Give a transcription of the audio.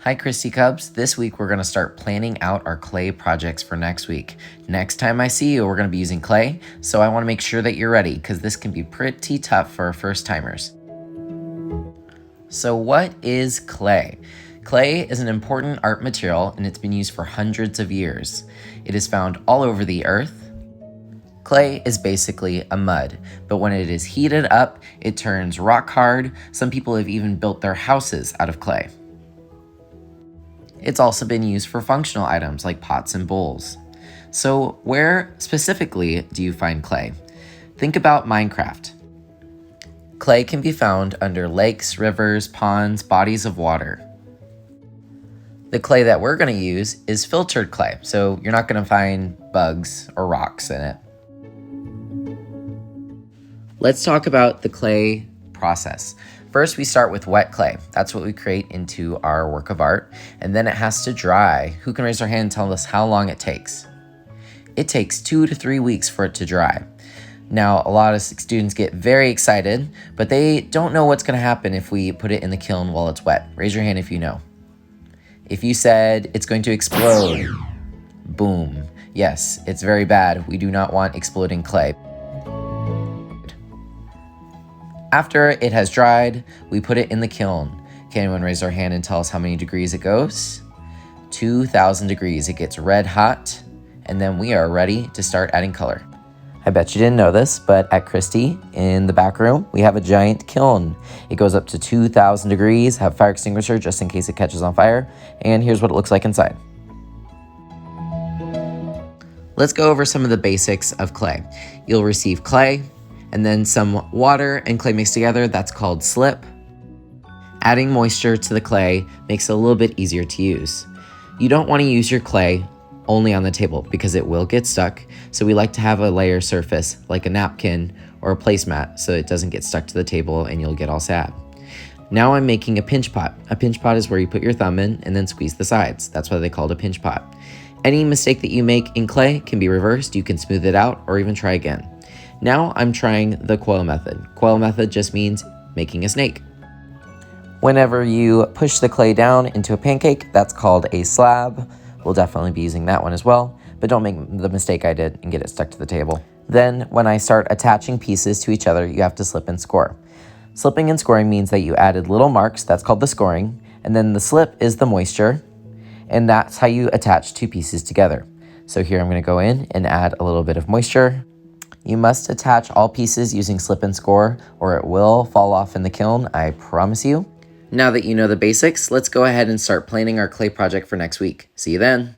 Hi, Christy Cubs. This week we're going to start planning out our clay projects for next week. Next time I see you, we're going to be using clay, so I want to make sure that you're ready because this can be pretty tough for our first timers. So what is clay? Clay is an important art material and it's been used for hundreds of years. It is found all over the earth. Clay is basically a mud, but when it is heated up, it turns rock hard. Some people have even built their houses out of clay. It's also been used for functional items like pots and bowls. So where specifically do you find clay? Think about Minecraft. Clay can be found under lakes, rivers, ponds, bodies of water. The clay that we're going to use is filtered clay, so you're not going to find bugs or rocks in it. Let's talk about the clay process. First, we start with wet clay. That's what we create into our work of art, and then it has to dry. Who can raise their hand and tell us how long it takes? It takes 2 to 3 weeks for it to dry. Now, a lot of students get very excited, but they don't know what's going to happen if we put it in the kiln while it's wet. Raise your hand if you know. If you said it's going to explode, boom. Yes, it's very bad. We do not want exploding clay. After it has dried, we put it in the kiln. Can anyone raise their hand and tell us how many degrees it goes? 2,000 degrees. It gets red hot, and then we are ready to start adding color. I bet you didn't know this, but at Christie, in the back room, we have a giant kiln. It goes up to 2,000 degrees, have fire extinguisher just in case it catches on fire, and here's what it looks like inside. Let's go over some of the basics of clay. You'll receive clay, and then some water and clay mixed together. That's called slip. Adding moisture to the clay makes it a little bit easier to use. You don't want to use your clay only on the table because it will get stuck. So we like to have a layer surface like a napkin or a placemat so it doesn't get stuck to the table and you'll get all sad. Now I'm making a pinch pot. A pinch pot is where you put your thumb in and then squeeze the sides. That's why they call it a pinch pot. Any mistake that you make in clay can be reversed. You can smooth it out or even try again. Now I'm trying the coil method. Coil method just means making a snake. Whenever you push the clay down into a pancake, that's called a slab. We'll definitely be using that one as well, but don't make the mistake I did and get it stuck to the table. Then when I start attaching pieces to each other, you have to slip and score. Slipping and scoring means that you added little marks, that's called the scoring, and then the slip is the moisture, and that's how you attach two pieces together. So here I'm gonna go in and add a little bit of moisture. You must attach all pieces using slip and score or it will fall off in the kiln, I promise you. Now that you know the basics, let's go ahead and start planning our clay project for next week. See you then.